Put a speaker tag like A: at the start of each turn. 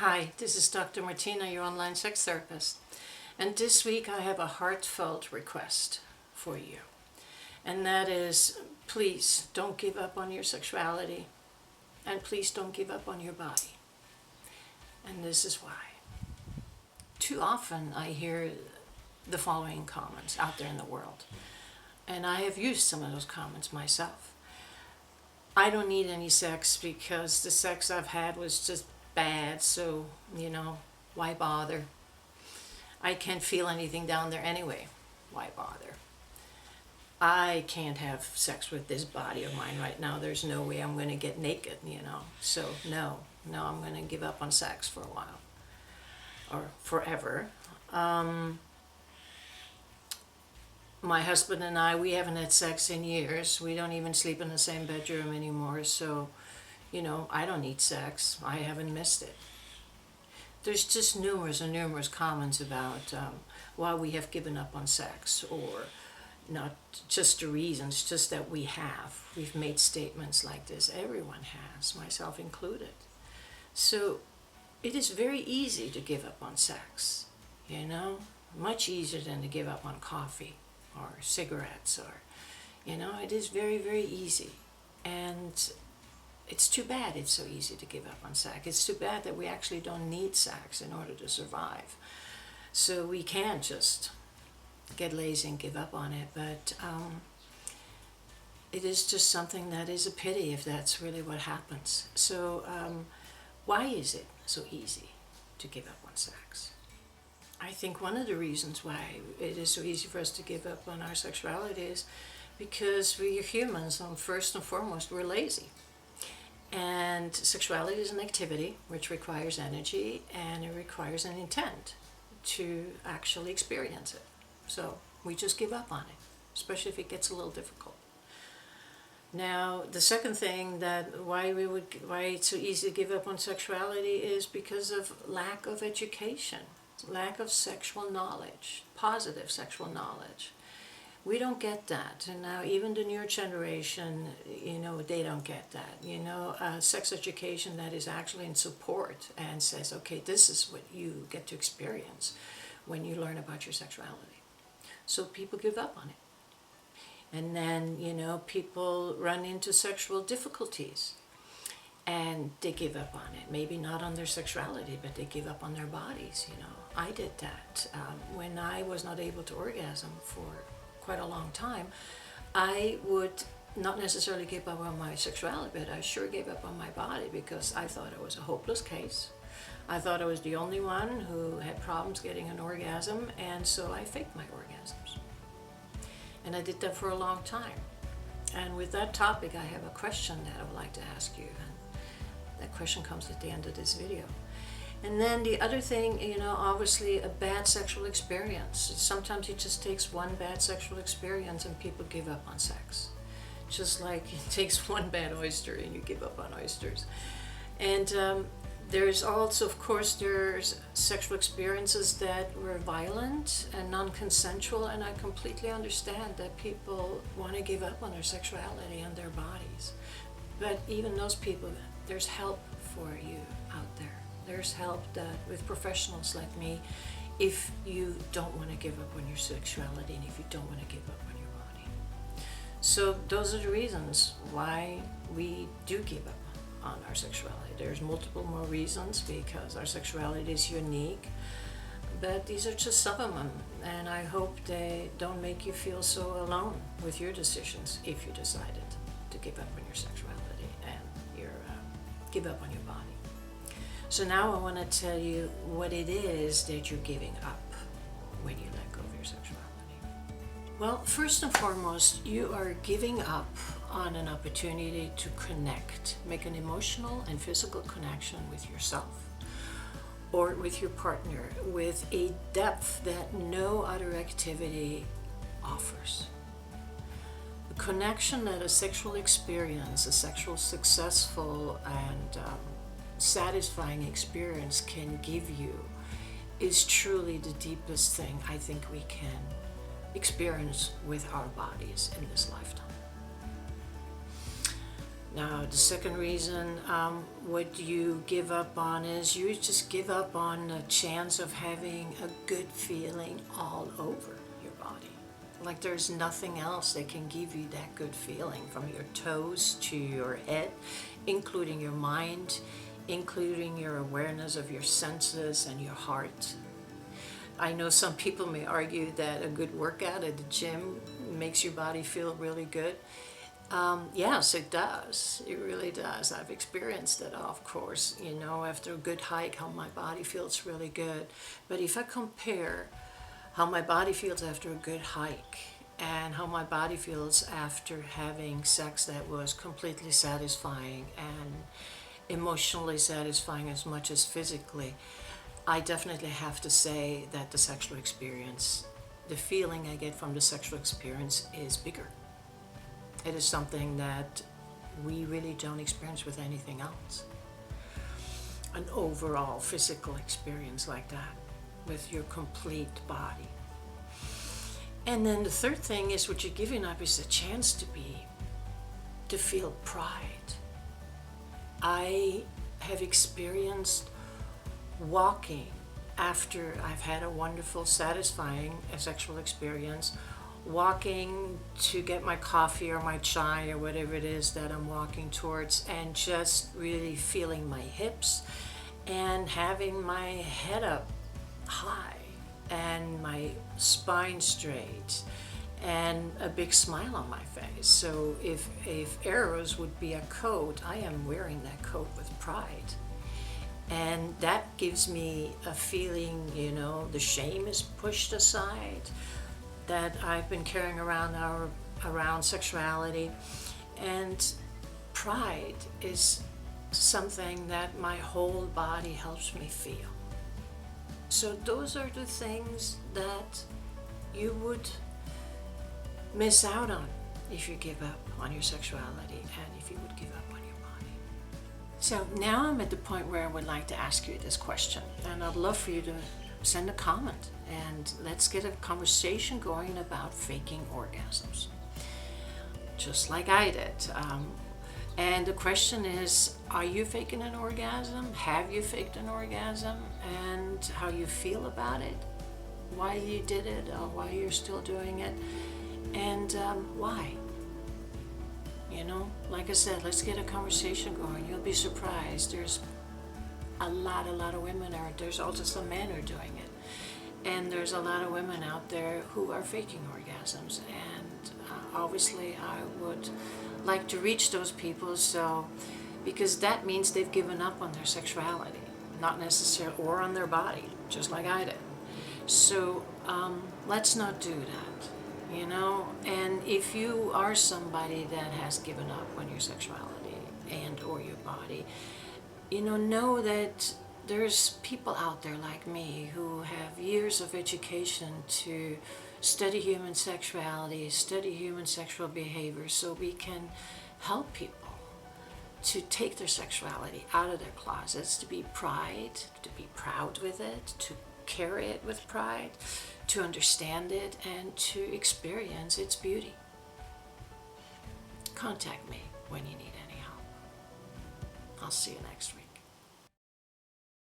A: Hi, this is Dr. Martina, your online sex therapist. And this week I have a heartfelt request for you. And that is, please don't give up on your sexuality. And please don't give up on your body. And this is why. Too often I hear the following comments out there in the world. And I have used some of those comments myself. I don't need any sex because the sex I've had was just bad, so, why bother? I can't feel anything down there anyway. Why bother? I can't have sex with this body of mine right now. There's no way I'm going to get naked, So, no, I'm going to give up on sex for a while. Or forever. My husband and I, we haven't had sex in years. We don't even sleep in the same bedroom anymore, so I don't need sex. I haven't missed it. There's just numerous comments about why we have given up on sex, or not just the reasons, just that we have. We've made statements like this. Everyone has, myself included. So it is very easy to give up on sex, much easier than to give up on coffee or cigarettes, or, it is very, very easy. And it's too bad it's so easy to give up on sex. It's too bad that we actually don't need sex in order to survive. So we can just get lazy and give up on it, but it is just something that is a pity if that's really what happens. So why is it so easy to give up on sex? I think one of the reasons why it is so easy for us to give up on our sexuality is because we are humans, and first and foremost, we're lazy. And sexuality is an activity which requires energy, and it requires an intent to actually experience it. So we just give up on it, especially if it gets a little difficult. Now, the second thing that why it's so easy to give up on sexuality is because of lack of education, lack of sexual knowledge, positive sexual knowledge. We don't get that, and now even the newer generation, they don't get that. Sex education that is actually in support and says, okay, this is what you get to experience when you learn about your sexuality. So people give up on it. And then, people run into sexual difficulties and they give up on it. Maybe not on their sexuality, but they give up on their bodies, I did that. When I was not able to orgasm for quite a long time, I would not necessarily give up on my sexuality, but I sure gave up on my body because I thought it was a hopeless case. I thought I was the only one who had problems getting an orgasm, and so I faked my orgasms. And I did that for a long time. And with that topic, I have a question that I would like to ask you, and that question comes at the end of this video. And then the other thing, obviously a bad sexual experience. Sometimes it just takes one bad sexual experience and people give up on sex. Just like it takes one bad oyster and you give up on oysters. And there's also, of course, there's sexual experiences that were violent and non-consensual, and I completely understand that people want to give up on their sexuality and their bodies. But even those people, there's help for you out there. There's help with professionals like me if you don't want to give up on your sexuality and if you don't want to give up on your body. So those are the reasons why we do give up on our sexuality. There's multiple more reasons because our sexuality is unique, but these are just some of them, and I hope they don't make you feel so alone with your decisions if you decided to give up on your sexuality and give up on your body. So now I want to tell you what it is that you're giving up when you let go of your sexuality. Well, first and foremost, you are giving up on an opportunity to connect, make an emotional and physical connection with yourself or with your partner with a depth that no other activity offers. The connection that a sexual experience, a sexual successful and satisfying experience can give you is truly the deepest thing I think we can experience with our bodies in this lifetime. Now, the second reason what you give up on is you just give up on the chance of having a good feeling all over your body. Like there's nothing else that can give you that good feeling, from your toes to your head, including your mind, including your awareness of your senses and your heart. I know some people may argue that a good workout at the gym makes your body feel really good. Yes, it does. It really does. I've experienced it, of course, you know, after a good hike, how my body feels really good. But if I compare how my body feels after a good hike and how my body feels after having sex that was completely satisfying and emotionally satisfying as much as physically, I definitely have to say that the sexual experience, the feeling I get from the sexual experience is bigger. It is something that we really don't experience with anything else. An overall physical experience like that with your complete body. And then the third thing is what you're giving up is a chance to feel pride. I have experienced walking after I've had a wonderful, satisfying sexual experience, walking to get my coffee or my chai or whatever it is that I'm walking towards, and just really feeling my hips and having my head up high and my spine straight and a big smile on my face. So if arrows would be a coat, I am wearing that coat with pride. And that gives me a feeling, you know, the shame is pushed aside that I've been carrying around sexuality, and pride is something that my whole body helps me feel. So those are the things that you would miss out on if you give up on your sexuality and if you would give up on your body. So now I'm at the point where I would like to ask you this question, and I'd love for you to send a comment and let's get a conversation going about faking orgasms, just like I did. And the question is, are you faking an orgasm? Have you faked an orgasm? And how you feel about it? Why you did it, or why you're still doing it? And why? You know, like I said, let's get a conversation going. You'll be surprised. There's a lot of women are, there's also some men who are doing it. And there's a lot of women out there who are faking orgasms. And obviously I would like to reach those people, because that means they've given up on their sexuality, not necessarily, or on their body, just like I did. So let's not do that, you know. And if you are somebody that has given up on your sexuality and or your body, you know that there's people out there like me who have years of education to study human sexuality, study human sexual behavior, so we can help people to take their sexuality out of their closets, to be proud with it, to carry it with pride, to understand it, and to experience its beauty. Contact me when you need any help. I'll see you next week.